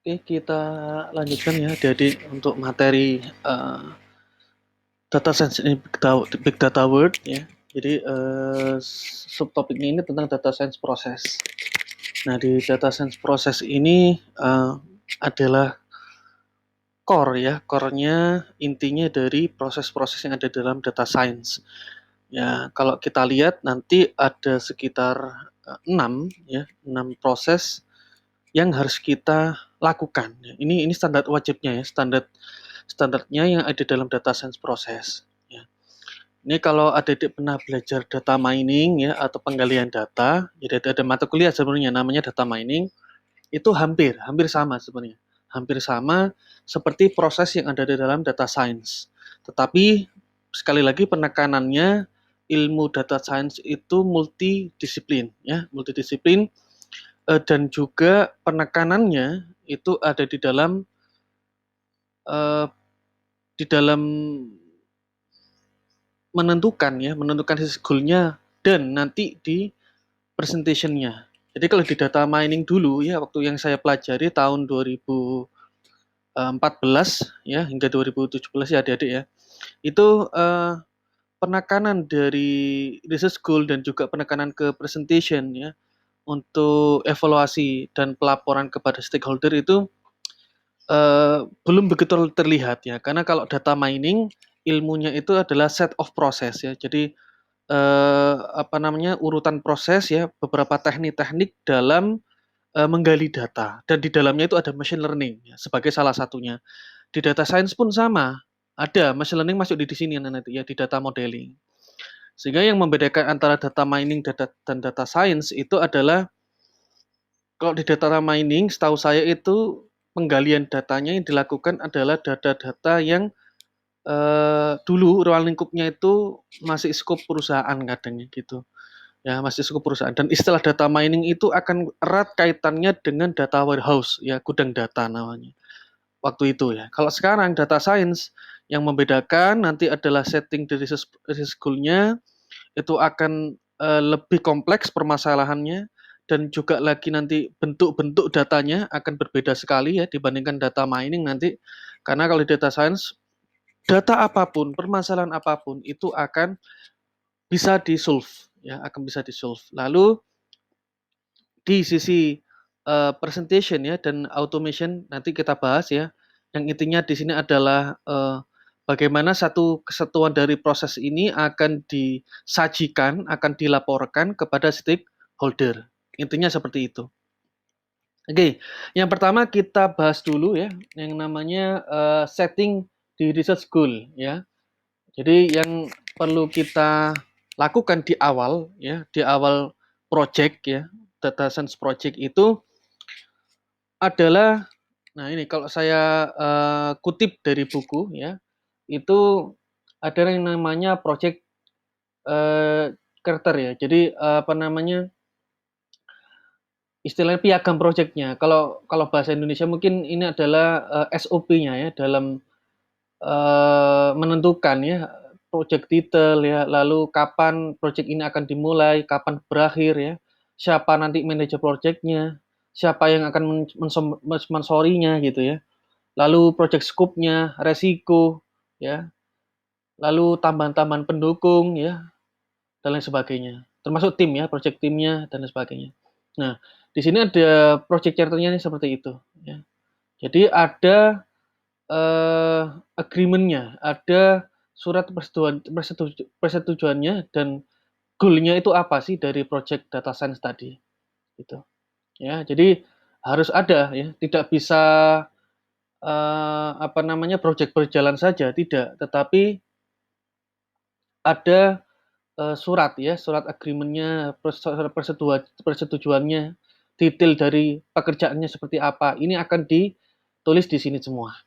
Oke, kita lanjutkan ya adik-adik untuk materi data science ini big data world ya. Jadi subtopiknya ini tentang data science proses. Nah, di data science proses ini adalah core ya, core-nya intinya dari proses-proses yang ada dalam data science. Ya, kalau kita lihat nanti ada sekitar 6 ya, 6 proses yang harus kita lakukan. Ini standar wajibnya ya, standarnya yang ada dalam data science proses. Ya. Ini kalau adik-adik pernah belajar data mining ya atau penggalian data, jadi ada mata kuliah sebenarnya namanya data mining, itu hampir sama sebenarnya. Hampir sama seperti proses yang ada di dalam data science. Tetapi sekali lagi penekanannya ilmu data science itu multidisiplin ya, multidisiplin dan juga penekanannya itu ada uh, di dalam menentukan sisi goal-nya dan nanti di presentation-nya. Jadi kalau di data mining dulu ya waktu yang saya pelajari tahun 2014 ya hingga 2017 ya adik-adik ya. Itu penekanan dari research goal dan juga penekanan ke presentation ya untuk evaluasi dan pelaporan kepada stakeholder itu belum begitu terlihat ya, karena kalau data mining ilmunya itu adalah set of process ya. Jadi urutan proses ya, beberapa teknik-teknik dalam menggali data dan di dalamnya itu ada machine learning ya, sebagai salah satunya. Di data science pun sama, ada machine learning masuk di sini nanti ya di data modeling. Sehingga yang membedakan antara data mining dan data science itu adalah kalau di data mining, setahu saya itu penggalian datanya yang dilakukan adalah data-data yang dulu ruang lingkupnya itu masih skop perusahaan kadangnya gitu. Ya, masih skop perusahaan. Dan istilah data mining itu akan erat kaitannya dengan data warehouse, ya, gudang data namanya. Waktu itu ya. Kalau sekarang data science yang membedakan nanti adalah setting dari research goal-nya itu akan lebih kompleks permasalahannya dan juga lagi nanti bentuk-bentuk datanya akan berbeda sekali ya dibandingkan data mining nanti, karena kalau di data science data apapun, permasalahan apapun itu akan bisa di-solve ya, akan bisa di-solve. Lalu di sisi presentation ya dan automation nanti kita bahas ya. Yang intinya di sini adalah bagaimana satu kesatuan dari proses ini akan disajikan, akan dilaporkan kepada stakeholder. Intinya seperti itu. Oke, yang pertama kita bahas dulu ya, yang namanya setting di research goal ya. Jadi yang perlu kita lakukan di awal ya, di awal project ya, data science project itu adalah, nah ini kalau saya kutip dari buku ya, itu ada yang namanya project character ya. Jadi apa namanya, istilahnya piagam projectnya. Kalau bahasa Indonesia mungkin ini adalah SOP-nya ya dalam menentukan ya project detail ya, lalu kapan project ini akan dimulai, kapan berakhir ya, siapa nanti manajer projectnya, siapa yang akan mensponsorinya gitu ya, lalu project scope-nya, resiko ya, lalu tambahan-tambahan pendukung ya, dan lain sebagainya. Termasuk tim ya, project timnya dan lain sebagainya. Nah, di sini ada project charter-nya seperti itu ya. Jadi ada agreement-nya, ada surat persetujuannya dan goal-nya itu apa sih dari project data science tadi gitu. Ya, jadi harus ada ya, tidak bisa project berjalan saja tidak, tetapi ada surat ya, surat agreement-nya, persetujuannya, detail dari pekerjaannya seperti apa. Ini akan ditulis di sini semua.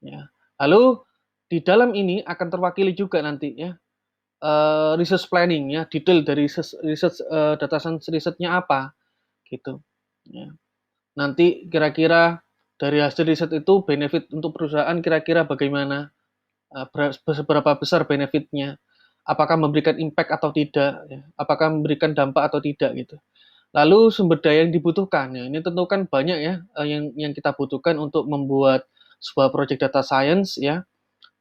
Ya. Lalu di dalam ini akan terwakili juga nanti ya research planning ya, detail dari research data science risetnya apa gitu. Ya. Nanti kira-kira dari hasil riset itu benefit untuk perusahaan kira-kira bagaimana, seberapa besar benefitnya, apakah memberikan impact atau tidak, ya. Apakah memberikan dampak atau tidak gitu. Lalu sumber daya yang dibutuhkan, ya ini tentu kan banyak ya, yang kita butuhkan untuk membuat sebuah project data science ya,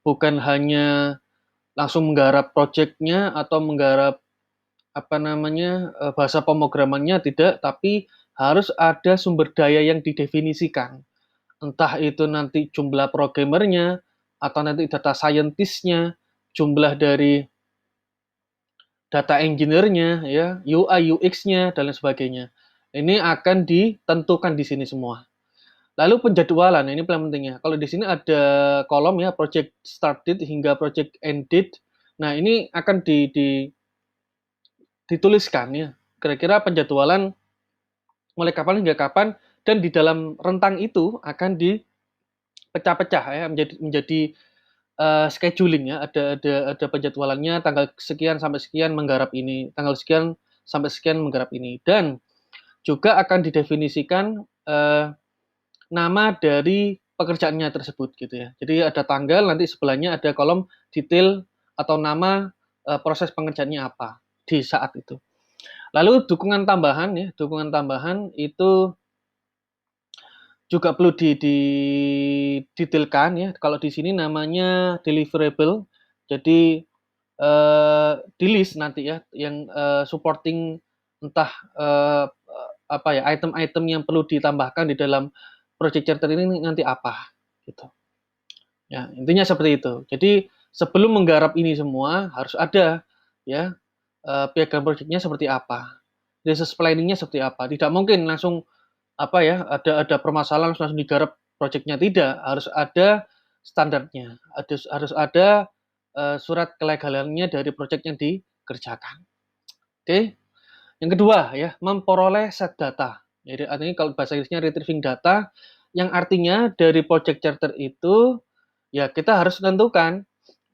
bukan hanya langsung menggarap project-nya atau menggarap apa namanya, bahasa pemrogramannya tidak, tapi harus ada sumber daya yang didefinisikan. Entah itu nanti jumlah programmernya, atau nanti data scientist-nya, jumlah dari data engineer-nya, ya, UI, UX-nya, dan lain sebagainya. Ini akan ditentukan di sini semua. Lalu penjadwalan, ini paling pentingnya. Kalau di sini ada kolom ya, project start date hingga project end date. Nah, ini akan dituliskan ya. Kira-kira penjadwalan mulai kapan hingga kapan, dan di dalam rentang itu akan dipecah-pecah ya menjadi scheduling ya. Ada penjadwalannya tanggal sekian sampai sekian menggarap ini, tanggal sekian sampai sekian menggarap ini, dan juga akan didefinisikan nama dari pekerjaannya tersebut gitu ya. Jadi ada tanggal, nanti sebelahnya ada kolom detail atau nama proses pengerjaannya apa di saat itu. Lalu dukungan tambahan ya, dukungan tambahan itu juga perlu didetailkan ya. Kalau di sini namanya deliverable. Jadi di list nanti ya yang supporting entah apa ya, item-item yang perlu ditambahkan di dalam project charter ini nanti apa gitu. Ya, intinya seperti itu. Jadi sebelum menggarap ini semua harus ada ya piagam project-nya seperti apa. Resource planning-nya seperti apa. Tidak mungkin langsung apa ya, ada permasalahan langsung digarap project-nya, tidak. Harus ada standarnya. Harus ada surat kelegalannya dari project yang dikerjakan. Oke. Yang kedua ya, memperoleh set data. Jadi artinya kalau bahasa Inggrisnya retrieving data, yang artinya dari project charter itu ya kita harus tentukan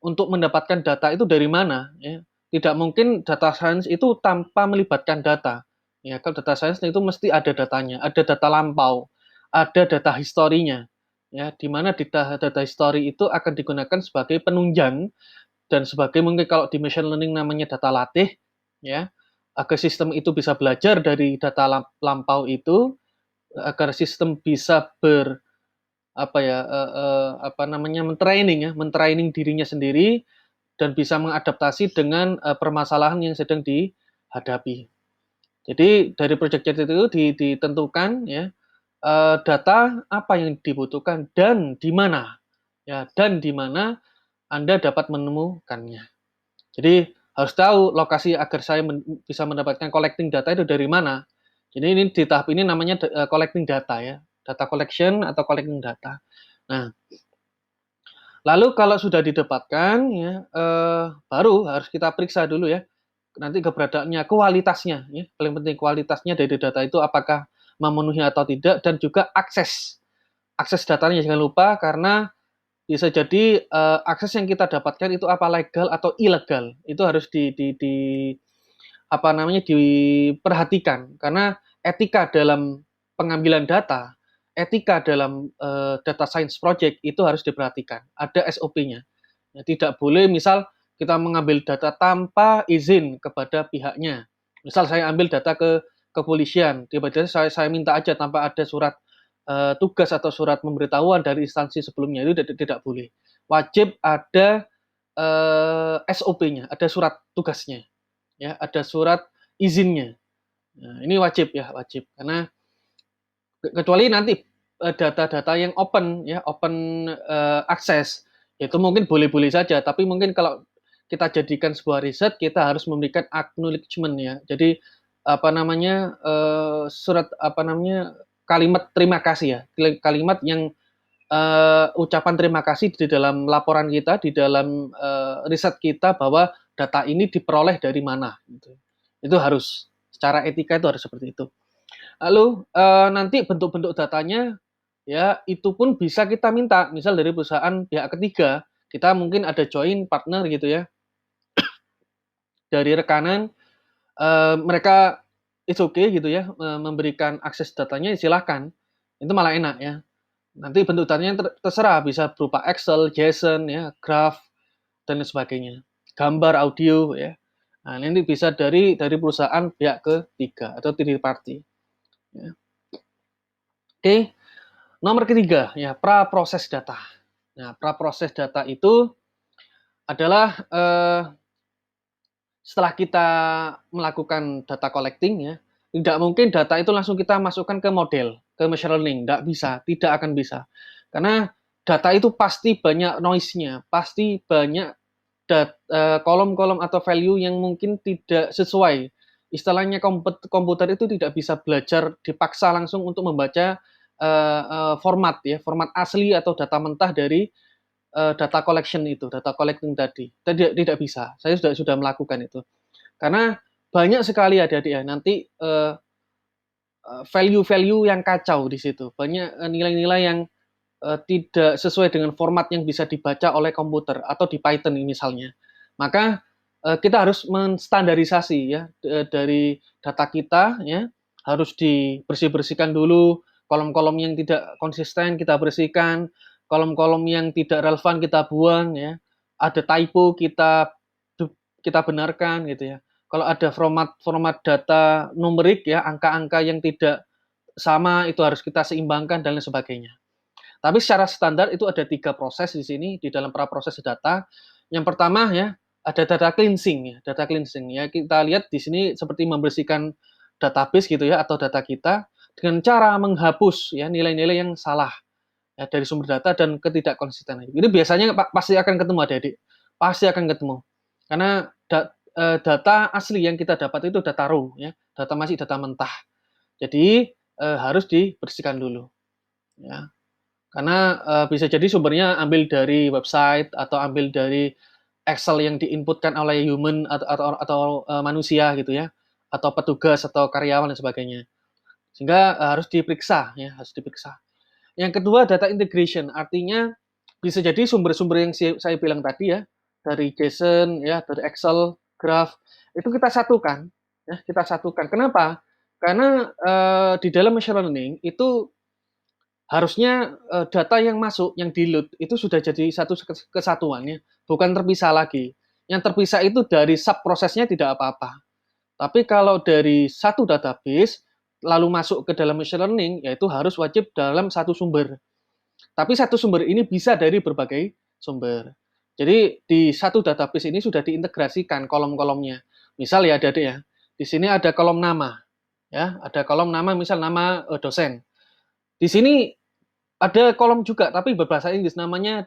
untuk mendapatkan data itu dari mana ya. Tidak mungkin data science itu tanpa melibatkan data. Ya, kalau data science itu mesti ada datanya, ada data lampau, ada data historinya. Ya, di mana data history itu akan digunakan sebagai penunjang dan sebagai mungkin kalau di machine learning namanya data latih ya, agar sistem itu bisa belajar dari data lampau itu, agar sistem bisa apa ya, apa namanya, mentraining dirinya sendiri dan bisa mengadaptasi dengan permasalahan yang sedang dihadapi. Jadi dari project chat itu ditentukan ya data apa yang dibutuhkan dan di mana ya, dan di mana Anda dapat menemukannya. Jadi harus tahu lokasi agar saya bisa mendapatkan collecting data itu dari mana. Jadi ini di tahap ini namanya collecting data ya, data collection atau collecting data. Nah, lalu kalau sudah didapatkan ya, baru harus kita periksa dulu ya, nanti keberadaannya, kualitasnya ya, paling penting kualitasnya dari data itu apakah memenuhi atau tidak, dan juga akses datanya jangan lupa, karena bisa jadi akses yang kita dapatkan itu apa legal atau ilegal, itu harus apa namanya, diperhatikan, karena etika dalam pengambilan data, etika dalam data science project itu harus diperhatikan, ada SOP-nya. Ya, tidak boleh misal kita mengambil data tanpa izin kepada pihaknya. Misal saya ambil data ke kepolisian, tiba-tiba saya minta aja tanpa ada surat tugas atau surat pemberitahuan dari instansi sebelumnya, itu tidak boleh. Wajib ada SOP-nya, ada surat tugasnya, ya, ada surat izinnya. Nah, ini wajib ya, wajib. Karena kecuali nanti data-data yang open ya, open akses, itu mungkin boleh-boleh saja, tapi mungkin kalau kita jadikan sebuah riset, kita harus memberikan acknowledgement ya. Jadi apa namanya, surat apa namanya, kalimat terima kasih ya, kalimat yang ucapan terima kasih di dalam laporan kita, di dalam riset kita, bahwa data ini diperoleh dari mana gitu. Itu harus, secara etika itu harus seperti itu. Lalu nanti bentuk-bentuk datanya ya itu pun bisa kita minta, misal dari perusahaan pihak ketiga, kita mungkin ada join partner gitu ya, dari rekanan mereka it's okay gitu ya, memberikan akses datanya, silahkan, itu malah enak ya. Nanti bentuk datanya terserah, bisa berupa Excel, JSON ya, graph, dan lain sebagainya, gambar, audio ya. Nah, nanti bisa dari perusahaan pihak ketiga atau third party. Ya. Oke, nomor ketiga ya pra-proses data. Nah, pra-proses data itu adalah setelah kita melakukan data collecting ya, tidak mungkin data itu langsung kita masukkan ke model, ke machine learning, tidak bisa, tidak akan bisa. Karena data itu pasti banyak noise-nya, pasti banyak kolom-kolom atau value yang mungkin tidak sesuai. Istilahnya komputer itu tidak bisa belajar dipaksa langsung untuk membaca format ya, format asli atau data mentah dari data collection itu, data collecting tadi. Tidak bisa. Saya sudah melakukan itu. Karena banyak sekali adik-adik ya, nanti value-value yang kacau di situ. Banyak nilai-nilai yang tidak sesuai dengan format yang bisa dibaca oleh komputer atau di Python misalnya. Maka kita harus menstandarisasi ya dari data kita ya, harus dibersih-bersihkan dulu, kolom-kolom yang tidak konsisten kita bersihkan, kolom-kolom yang tidak relevan kita buang ya. Ada typo kita benarkan gitu ya. Kalau ada format data numerik ya, angka-angka yang tidak sama itu harus kita seimbangkan dan lain sebagainya. Tapi secara standar itu ada 3 proses di sini di dalam pra-proses data. Yang pertama ya, ada data cleansing ya, data cleansing ya. Kita lihat di sini seperti membersihkan database gitu ya atau data kita dengan cara menghapus ya nilai-nilai yang salah ya dari sumber data dan ketidakkonsistenan. Ini biasanya pasti akan ketemu adik-adik. Pasti akan ketemu. Karena data asli yang kita dapat itu data raw ya, data masih data mentah. Jadi harus dibersihkan dulu ya. Karena bisa jadi sumbernya ambil dari website atau ambil dari Excel yang diinputkan oleh human atau manusia gitu ya, atau petugas atau karyawan dan sebagainya. Sehingga harus diperiksa ya, harus diperiksa. Yang kedua data integration, artinya bisa jadi sumber-sumber yang saya bilang tadi ya, dari JSON ya, dari Excel, graph, itu kita satukan ya, kita satukan. Kenapa? Karena di dalam machine learning itu harusnya data yang masuk, yang di-load itu sudah jadi satu kesatuan ya, bukan terpisah lagi. Yang terpisah itu dari sub-prosesnya tidak apa-apa. Tapi kalau dari satu database, lalu masuk ke dalam machine learning, yaitu harus wajib dalam satu sumber. Tapi satu sumber ini bisa dari berbagai sumber. Jadi di satu database ini sudah diintegrasikan kolom-kolomnya. Misal ya adik-adik ya, di sini ada kolom nama, ya, ada kolom nama, misal nama dosen. Di sini ada kolom juga, tapi berbahasa Inggris namanya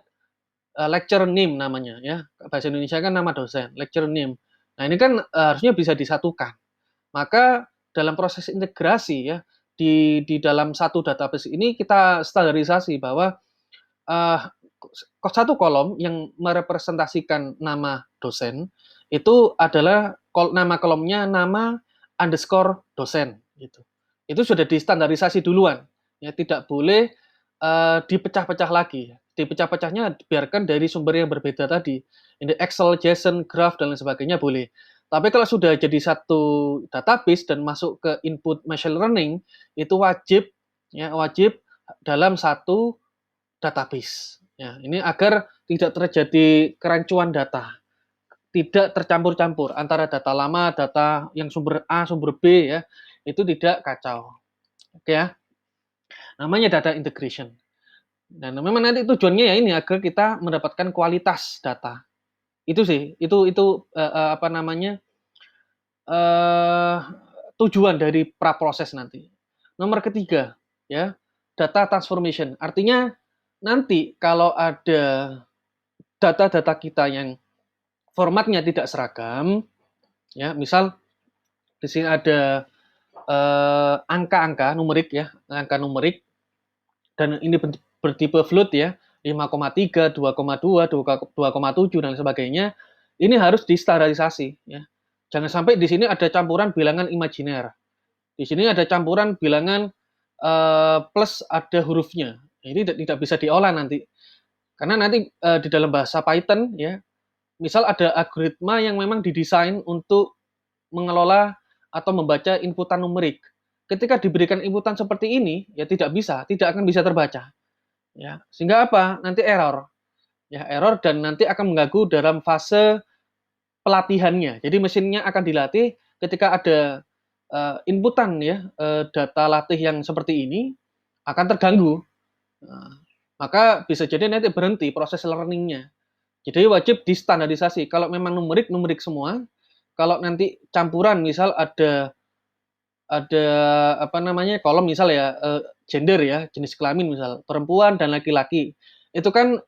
lecture name namanya ya. Bahasa Indonesia kan nama dosen, lecture name. Nah, ini kan harusnya bisa disatukan. Maka dalam proses integrasi ya di dalam satu database ini kita standarisasi bahwa uh, satu kolom yang merepresentasikan nama dosen itu adalah nama kolomnya nama underscore dosen gitu. Itu sudah distandarisasi duluan ya, tidak boleh dipecah-pecah lagi. Dipecah-pecahnya biarkan dari sumber yang berbeda tadi. Ini Excel, JSON, graph dan lain sebagainya boleh. Tapi kalau sudah jadi satu database dan masuk ke input machine learning itu wajib ya, wajib dalam satu database. Ya, ini agar tidak terjadi kerancuan data, tidak tercampur-campur antara data lama, data yang sumber A, sumber B ya, itu tidak kacau. Oke ya. Namanya data integration. Dan memang nanti tujuannya ya ini agar kita mendapatkan kualitas data. Itu sih, itu apa namanya? uh, tujuan dari praproses nanti. Nomor ketiga, ya, data transformation. Artinya nanti kalau ada data-data kita yang formatnya tidak seragam, ya, misal di sini ada angka-angka numerik ya, angka numerik dan ini bertipe float ya, 5,3, 2,2, 2,7 dan sebagainya. Ini harus distandarisasi ya. Jangan sampai di sini ada campuran bilangan imajiner. Di sini ada campuran bilangan plus ada hurufnya. Ini tidak bisa diolah nanti. Karena nanti di dalam bahasa Python ya, misal ada algoritma yang memang didesain untuk mengelola atau membaca inputan numerik. Ketika diberikan inputan seperti ini, ya tidak bisa, tidak akan bisa terbaca. Ya, sehingga apa? Nanti error. Ya, error dan nanti akan mengganggu dalam fase pelatihannya. Jadi mesinnya akan dilatih ketika ada inputan ya, data latih yang seperti ini akan terganggu. Nah, maka bisa jadi nanti berhenti proses learning-nya. Jadi wajib distandarisasi. Kalau memang numerik, numerik semua. Kalau nanti campuran, misal ada apa namanya kolom misal ya gender ya jenis kelamin misal perempuan dan laki-laki itu kan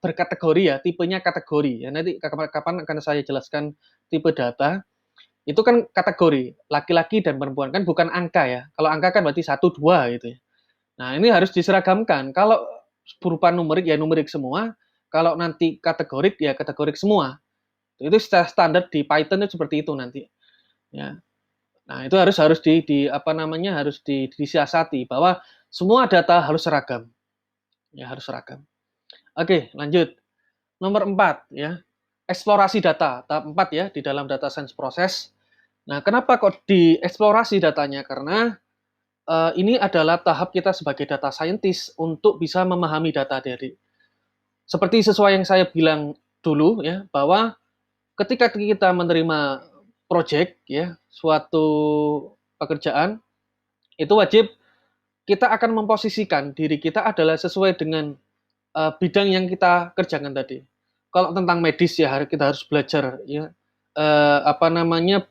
berkategori ya tipenya kategori ya nanti kapan akan saya jelaskan tipe data itu kan kategori laki-laki dan perempuan kan bukan angka ya kalau angka kan berarti satu dua gitu ya nah ini harus diseragamkan kalau berupa numerik ya numerik semua kalau nanti kategorik ya kategorik semua itu standar di Python itu seperti itu nanti ya. Nah, itu harus harus di apa namanya, harus disiasati bahwa semua data harus seragam, ya harus seragam. Oke, lanjut. Nomor 4 ya, eksplorasi data. Tahap 4 ya di dalam data science proses. Nah, kenapa kok dieksplorasi datanya? Karena ini adalah tahap kita sebagai data scientist untuk bisa memahami data dari. Seperti sesuai yang saya bilang dulu ya, bahwa ketika kita menerima project ya, suatu pekerjaan itu wajib kita akan memposisikan diri kita adalah sesuai dengan bidang yang kita kerjakan tadi. Kalau tentang medis ya kita harus belajar ya apa namanya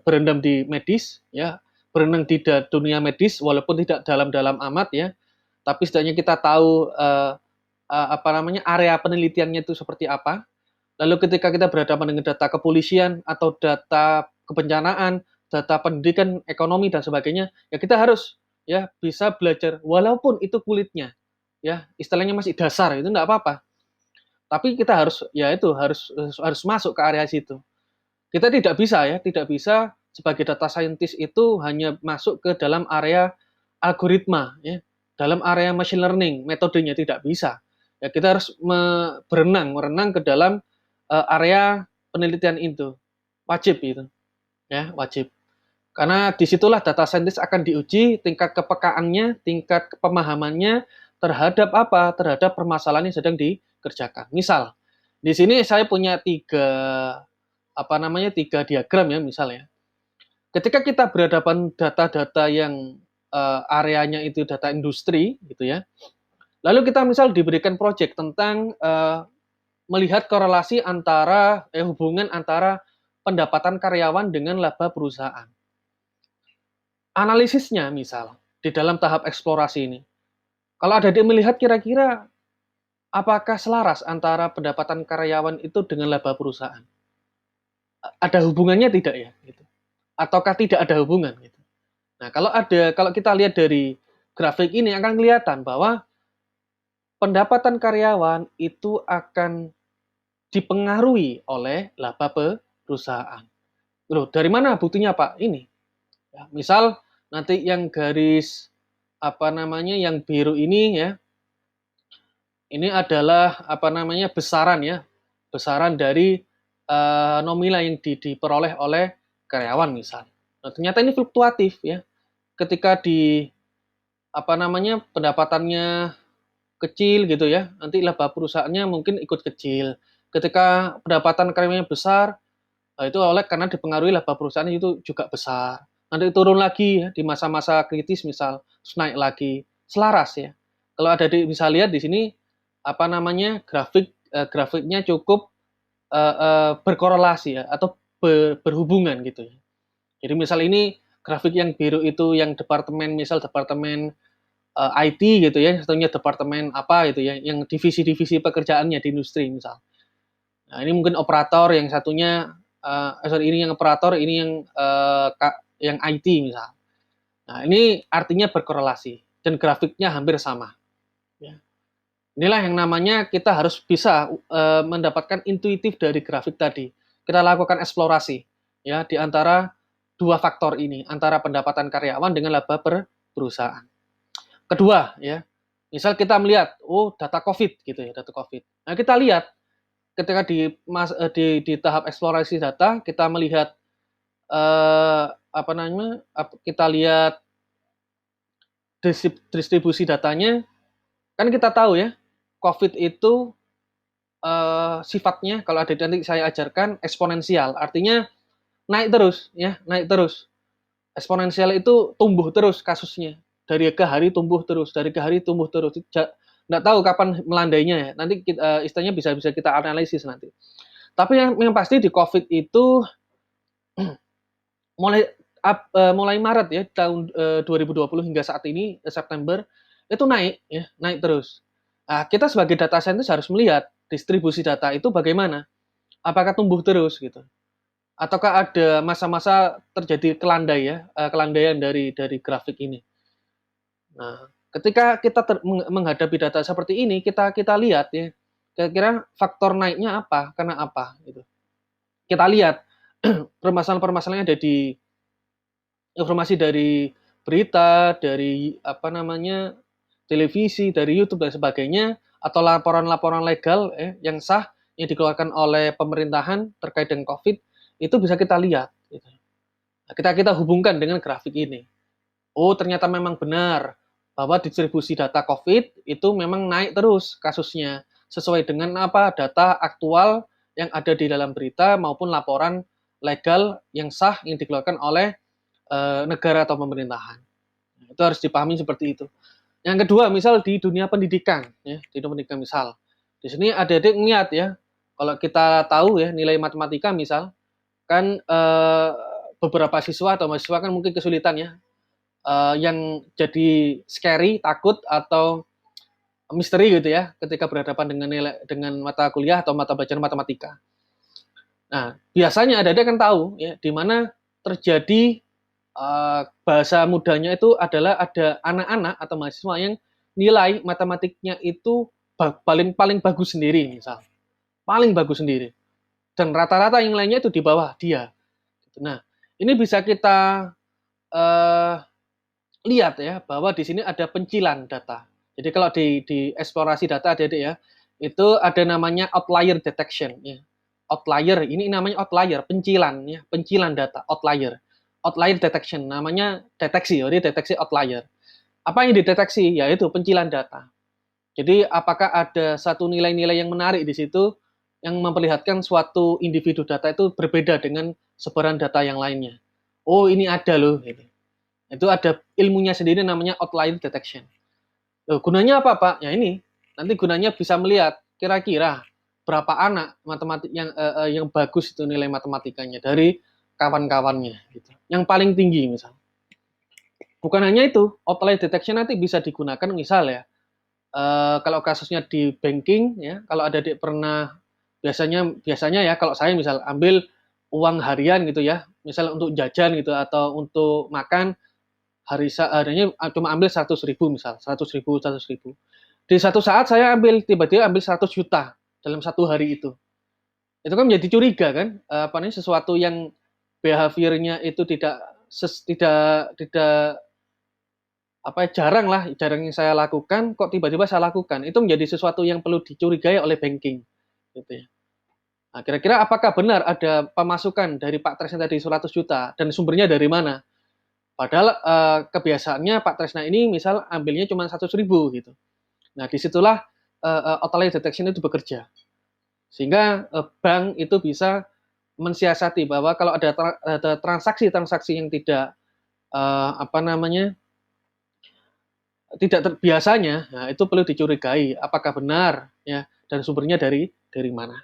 berendam di medis ya, berenang di dunia medis walaupun tidak dalam-dalam amat ya, tapi setidaknya kita tahu apa namanya area penelitiannya itu seperti apa. Lalu ketika kita berhadapan dengan data kepolisian atau data kebencanaan, data pendidikan, ekonomi dan sebagainya, ya kita harus ya bisa belajar walaupun itu kulitnya ya istilahnya masih dasar itu enggak apa-apa. Tapi kita harus ya itu harus masuk ke area situ. Kita tidak bisa ya, tidak bisa sebagai data scientist itu hanya masuk ke dalam area algoritma ya, dalam area machine learning metodenya tidak bisa. Ya kita harus merenang ke dalam area penelitian itu. Wajib itu, ya, wajib. Karena disitulah data scientist akan diuji tingkat kepekaannya, tingkat pemahamannya terhadap apa? Terhadap permasalahan yang sedang dikerjakan. Misal, di sini saya punya apa namanya tiga diagram ya misalnya. Ketika kita berhadapan data-data yang areanya itu data industri gitu ya. Lalu kita misal diberikan project tentang melihat korelasi antara hubungan antara pendapatan karyawan dengan laba perusahaan. Analisisnya misal di dalam tahap eksplorasi ini. Kalau ada yang melihat kira-kira apakah selaras antara pendapatan karyawan itu dengan laba perusahaan? Ada hubungannya tidak ya? Gitu. Ataukah tidak ada hubungan? Gitu. Nah, kalau kita lihat dari grafik ini akan kelihatan bahwa pendapatan karyawan itu akan dipengaruhi oleh laba perusahaan. Loh, dari mana buktinya Pak? Ini. Ya, misal nanti yang garis apa namanya yang biru ini ya, ini adalah apa namanya besaran ya, besaran dari nominal yang diperoleh oleh karyawan misal. Nah, ternyata ini fluktuatif ya. Ketika di apa namanya pendapatannya kecil gitu ya, nanti laba perusahaannya mungkin ikut kecil. Ketika pendapatan karyawannya besar, nah itu oleh karena dipengaruhi laba perusahaan itu juga besar. Nanti turun lagi ya di masa-masa kritis misal, terus naik lagi. Selaras ya. Kalau ada bisa lihat di sini apa namanya grafiknya cukup berkorelasi ya atau berhubungan gitu ya. Jadi misal ini grafik yang biru itu yang departemen misal departemen IT gitu ya, satunya departemen apa gitu ya, yang divisi-divisi pekerjaannya di industri misal. Nah, ini mungkin operator, yang satunya sorry ini yang operator, ini yang IT misal. Nah, ini artinya berkorelasi dan grafiknya hampir sama. Ya. Inilah yang namanya kita harus bisa mendapatkan intuitif dari grafik tadi. Kita lakukan eksplorasi ya di antara dua faktor ini, antara pendapatan karyawan dengan laba perusahaan. Kedua ya, misal kita melihat data COVID gitu ya, data COVID. Nah, kita lihat ketika di tahap eksplorasi data kita melihat apa namanya kita lihat distribusi datanya kan kita tahu ya COVID itu sifatnya kalau ada nanti saya ajarkan eksponensial, artinya naik terus ya, naik terus. Eksponensial itu tumbuh terus kasusnya. Dari ke hari tumbuh terus, dari ke hari tumbuh terus. Nggak tahu kapan melandainya ya. Nanti istilahnya bisa kita analisis nanti. Tapi yang pasti di COVID itu mulai mulai Maret ya tahun 2020 hingga saat ini September itu naik ya, naik terus. Nah, kita sebagai data scientist harus melihat distribusi data itu bagaimana. Apakah tumbuh terus gitu? Ataukah ada masa-masa terjadi kelandaian dari grafik ini. Nah, ketika kita menghadapi data seperti ini, kita lihat ya, kira-kira faktor naiknya apa, karena apa gitu. Kita lihat permasalahan-permasalahan ada di informasi dari berita, dari apa namanya televisi, dari YouTube dan sebagainya, atau laporan-laporan legal yang sah yang dikeluarkan oleh pemerintahan terkait dengan COVID itu bisa kita lihat. Gitu. Nah, kita hubungkan dengan grafik ini. Oh, ternyata memang benar bahwa distribusi data COVID itu memang naik terus kasusnya sesuai dengan apa data aktual yang ada di dalam berita maupun laporan legal yang sah yang dikeluarkan oleh negara atau pemerintahan. Itu harus dipahami seperti itu. Yang kedua, misal di dunia pendidikan, ya, di dunia pendidikan misal, di sini adik-adik ngeliat ya, kalau kita tahu ya nilai matematika misal, kan beberapa siswa atau mahasiswa kan mungkin kesulitan ya, yang jadi scary, takut atau misteri gitu ya, ketika berhadapan dengan mata kuliah atau mata pelajaran matematika. Nah, biasanya adik-adik kan tahu ya, di mana terjadi bahasa mudanya itu adalah ada anak-anak atau mahasiswa yang nilai matematiknya itu paling bagus sendiri misal, paling bagus sendiri, dan rata-rata yang lainnya itu di bawah dia. Nah, ini bisa kita lihat ya bahwa di sini ada pencilan data. Jadi kalau di eksplorasi data adik-adik ya, itu ada namanya outlier detection ya. Outlier, ini namanya outlier, pencilan ya, pencilan data, outlier. Outlier detection, namanya deteksi, jadi deteksi outlier. Apa yang dideteksi? Yaitu pencilan data. Jadi apakah ada satu nilai-nilai yang menarik di situ yang memperlihatkan suatu individu data itu berbeda dengan sebaran data yang lainnya. Oh, ini ada loh gitu. Itu ada ilmunya sendiri namanya outlier detection. Loh, gunanya apa, Pak? Ya ini, nanti gunanya bisa melihat kira-kira berapa anak matematik yang bagus itu nilai matematikanya dari kawan-kawannya gitu. Yang paling tinggi misal. Bukan hanya itu, outlier detection nanti bisa digunakan misal ya. Kalau kasusnya di banking ya, kalau ada adik pernah biasanya ya kalau saya misal ambil uang harian gitu ya, misal untuk jajan gitu atau untuk makan harinya cuma ambil 100.000 misal, 100.000, 100.000. Di satu saat saya tiba-tiba ambil 100 juta dalam satu hari itu. Itu kan menjadi curiga kan, apa nih sesuatu yang behaviornya itu tidak apa jarang yang saya lakukan kok tiba-tiba saya lakukan. Itu menjadi sesuatu yang perlu dicurigai oleh banking gitu ya. Nah, kira-kira apakah benar ada pemasukan dari Pak Tresna tadi 100 juta dan sumbernya dari mana? Padahal kebiasaannya Pak Tresna ini misal ambilnya cuma 100.000 gitu. Nah, disitulah outlier detection itu bekerja. Sehingga bank itu bisa mensiasati bahwa kalau ada transaksi-transaksi yang tidak apa namanya tidak terbiasanya, nah itu perlu dicurigai apakah benar ya dan sumbernya dari mana.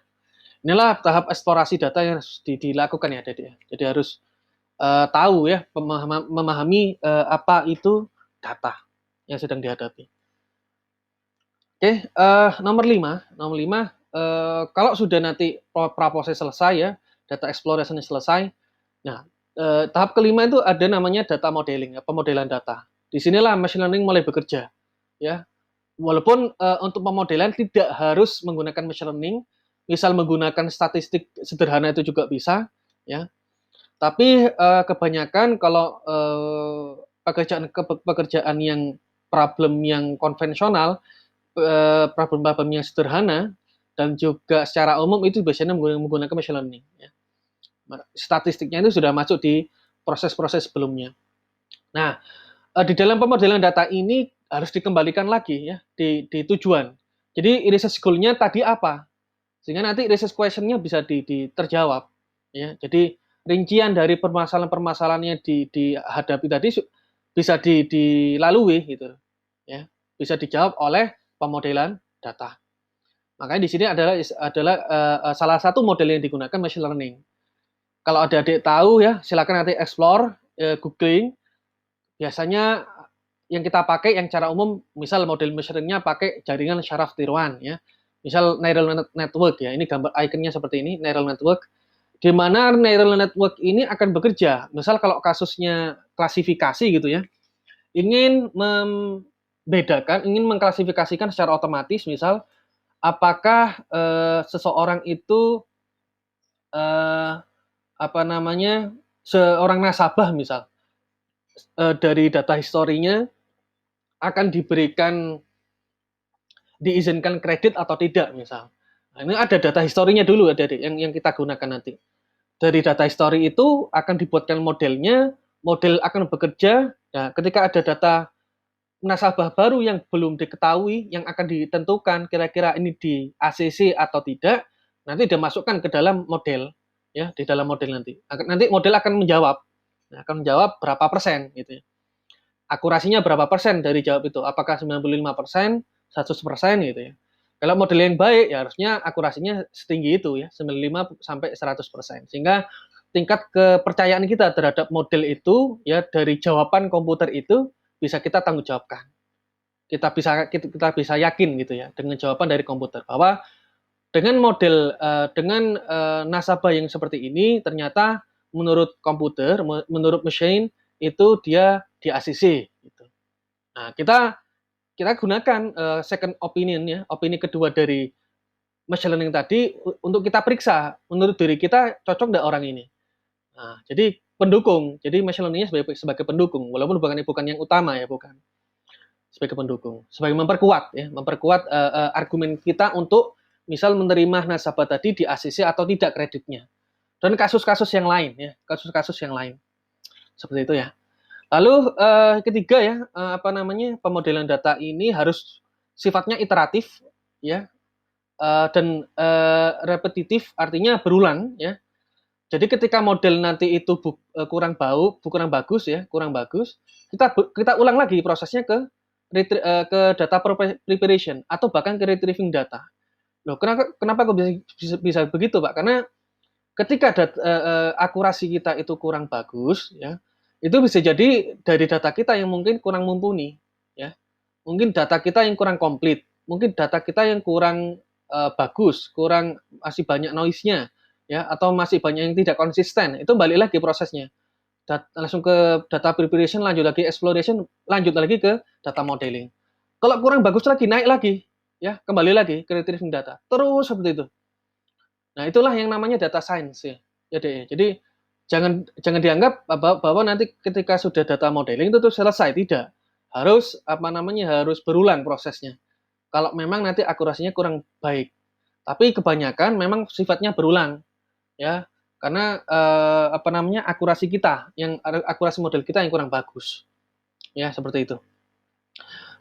Inilah tahap eksplorasi data yang harus dilakukan ya, Dede. Jadi harus tahu ya, memahami apa itu data yang sedang dihadapi. Oke, nomor 5, kalau sudah nanti praproses selesai ya, data exploration selesai. Nah, tahap kelima itu ada namanya data modeling, ya, pemodelan data. Di sinilah machine learning mulai bekerja, ya. Walaupun untuk pemodelan tidak harus menggunakan machine learning, misal menggunakan statistik sederhana itu juga bisa, ya. Tapi kebanyakan kalau pekerjaan yang problem yang konvensional, problem-problem yang sederhana dan juga secara umum itu biasanya menggunakan machine learning. Ya. Statistiknya itu sudah masuk di proses-proses sebelumnya. Nah, di dalam pemodelan data ini harus dikembalikan lagi ya di tujuan. Jadi research goal-nya tadi apa? Sehingga nanti research question-nya bisa terjawab, ya. Jadi rincian dari permasalahan-permasalahan yang dihadapi tadi bisa dilalui gitu, ya. Bisa dijawab oleh pemodelan data. Makanya di sini adalah salah satu model yang digunakan machine learning. Kalau adik-adik tahu ya, silakan nanti explore, googling. Biasanya yang kita pakai yang cara umum, misal model machine learning-nya pakai jaringan syaraf tiruan ya. Misal neural network ya. Ini gambar ikonnya seperti ini, neural network. Di mana neural network ini akan bekerja. Misal kalau kasusnya klasifikasi gitu ya, ingin membedakan, ingin mengklasifikasikan secara otomatis, misal apakah seseorang itu eh, apa namanya seorang nasabah misal dari data historinya akan diizinkan kredit atau tidak misal. Nah, ini ada data historinya dulu ada yang kita gunakan nanti. Dari data history itu akan dibuatkan modelnya, model akan bekerja. Nah, ketika ada data nasabah baru yang belum diketahui, yang akan ditentukan kira-kira ini di ACC atau tidak, nanti dimasukkan ke dalam model, ya di dalam model nanti. Nanti model akan menjawab berapa persen gitu ya. Akurasinya berapa persen dari jawab itu? Apakah 95%, 100% gitu ya. Kalau model yang baik ya harusnya akurasinya setinggi itu ya, 95 sampai 100%. Sehingga tingkat kepercayaan kita terhadap model itu ya dari jawaban komputer itu bisa kita tanggung jawabkan. Kita bisa yakin gitu ya dengan jawaban dari komputer bahwa dengan model dengan nasabah yang seperti ini ternyata menurut komputer, menurut mesin itu dia di ACC gitu. Nah, kita kita gunakan second opinion ya, opini kedua dari machine learning tadi untuk kita periksa menurut diri kita cocok nggak orang ini. Nah, jadi pendukung. Jadi machine learning-nya sebagai pendukung, walaupun bukan yang utama ya, bukan. Sebagai pendukung, sebagai memperkuat argumen kita untuk misal menerima nasabah tadi di ACC atau tidak kreditnya. Dan kasus-kasus yang lain ya, kasus-kasus yang lain. Seperti itu ya. Lalu ketiga ya, pemodelan data ini harus sifatnya iteratif ya, dan repetitif artinya berulang ya. Jadi ketika model nanti itu kurang bagus ya, kita ulang lagi prosesnya ke data preparation atau bahkan ke retrieving data. Loh, kenapa kok bisa begitu, Pak? Karena ketika akurasi kita itu kurang bagus ya, itu bisa jadi dari data kita yang mungkin kurang mumpuni ya. Mungkin data kita yang kurang komplit, mungkin data kita yang kurang bagus, masih banyak noise-nya ya, atau masih banyak yang tidak konsisten. Itu balik lagi prosesnya. Langsung ke data preparation, lanjut lagi exploration, lanjut lagi ke data modeling. Kalau kurang bagus lagi, naik lagi ya, kembali lagi ke retrieving data. Terus seperti itu. Nah, itulah yang namanya data science ya. Jadi jangan dianggap bahwa nanti ketika sudah data modeling itu tuh selesai, tidak. Harus berulang prosesnya. Kalau memang nanti akurasinya kurang baik. Tapi kebanyakan memang sifatnya berulang ya. Karena akurasi model kita yang kurang bagus. Ya, seperti itu.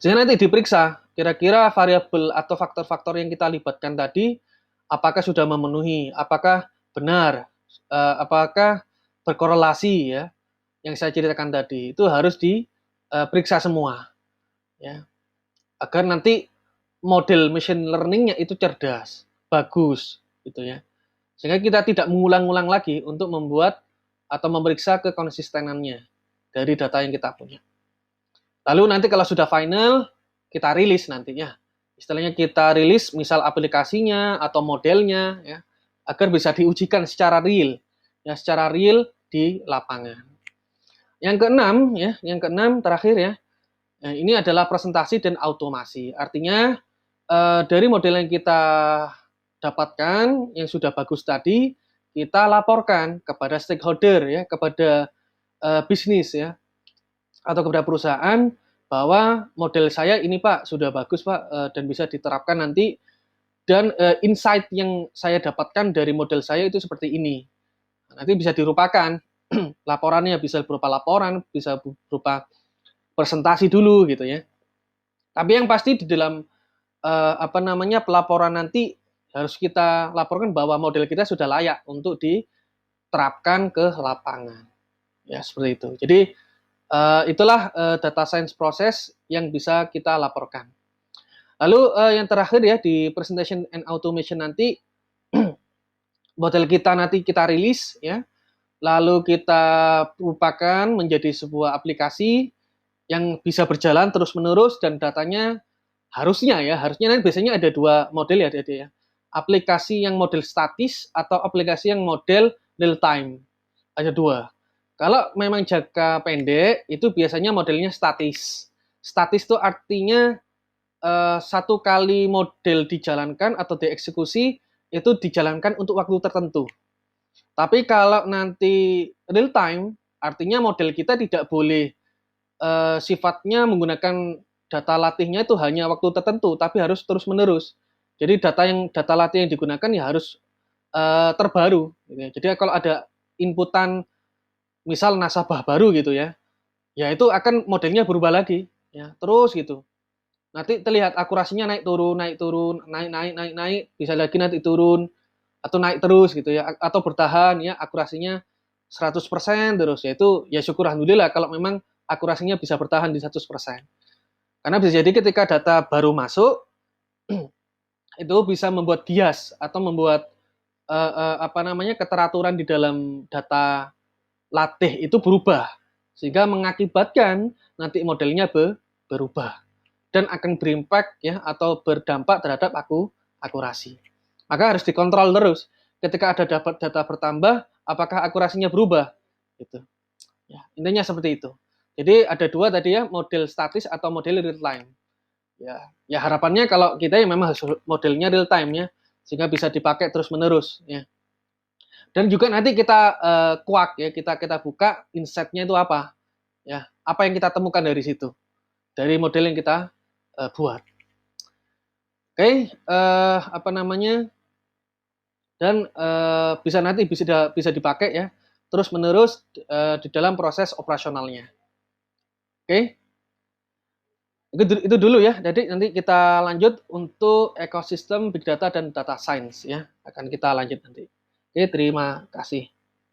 Sehingga nanti diperiksa kira-kira variabel atau faktor-faktor yang kita libatkan tadi apakah sudah memenuhi, apakah benar, apakah berkorelasi ya yang saya ceritakan tadi itu harus diperiksa semua ya agar nanti model machine learning-nya itu cerdas, bagus gitu ya. Sehingga kita tidak mengulang-ulang lagi untuk membuat atau memeriksa kekonsistenannya dari data yang kita punya. Lalu nanti kalau sudah final, kita rilis nantinya. Istilahnya kita rilis misal aplikasinya atau modelnya ya, agar bisa diujikan secara real. Ya, secara real di lapangan. Yang keenam terakhir ya. Nah, ini adalah presentasi dan automasi. Artinya dari model yang kita dapatkan yang sudah bagus tadi, kita laporkan kepada stakeholder ya, kepada bisnis ya, atau kepada perusahaan bahwa model saya ini Pak sudah bagus Pak dan bisa diterapkan nanti dan insight yang saya dapatkan dari model saya itu seperti ini. Nanti bisa dirupakan laporannya bisa berupa laporan, bisa berupa presentasi dulu gitu ya. Tapi yang pasti di dalam pelaporan nanti harus kita laporkan bahwa model kita sudah layak untuk diterapkan ke lapangan. Ya, seperti itu. Jadi itulah data science proses yang bisa kita laporkan. Lalu yang terakhir ya di presentation and automation nanti model kita nanti kita rilis ya. Lalu kita rupakan menjadi sebuah aplikasi yang bisa berjalan terus-menerus dan datanya harusnya nanti biasanya ada dua model ya, ya. Aplikasi yang model statis atau aplikasi yang model real time. Ada dua. Kalau memang jangka pendek itu biasanya modelnya statis. Statis itu artinya satu kali model dijalankan atau dieksekusi itu dijalankan untuk waktu tertentu. Tapi kalau nanti real time, artinya model kita tidak boleh sifatnya menggunakan data latihnya itu hanya waktu tertentu, tapi harus terus-menerus. Jadi data latih yang digunakan ya harus terbaru. Gitu ya. Jadi kalau ada inputan misal nasabah baru gitu ya, ya itu akan modelnya berubah lagi, ya terus gitu. Nanti terlihat akurasinya naik turun, naik, bisa lagi nanti turun atau naik terus gitu ya, atau bertahan ya akurasinya 100% terus, yaitu ya syukur alhamdulillah kalau memang akurasinya bisa bertahan di 100%. Karena bisa jadi ketika data baru masuk itu bisa membuat bias atau membuat keteraturan di dalam data latih itu berubah sehingga mengakibatkan nanti modelnya berubah dan akan berimpact ya atau berdampak terhadap akurasi. Maka harus dikontrol terus. Ketika ada dapat data bertambah, apakah akurasinya berubah? Gitu. Ya, intinya seperti itu. Jadi ada dua tadi ya, model statis atau model real time. Ya harapannya kalau kita yang memang modelnya real time ya, sehingga bisa dipakai terus menerus ya. Dan juga nanti kita kuak ya, kita buka insight-nya itu apa ya, apa yang kita temukan dari situ, dari model yang kita buat. Oke, dan bisa nanti bisa dipakai ya terus menerus di dalam proses operasionalnya. Oke, itu dulu ya. Jadi nanti kita lanjut untuk ekosistem big data dan data science ya, akan kita lanjut nanti. Oke, terima kasih.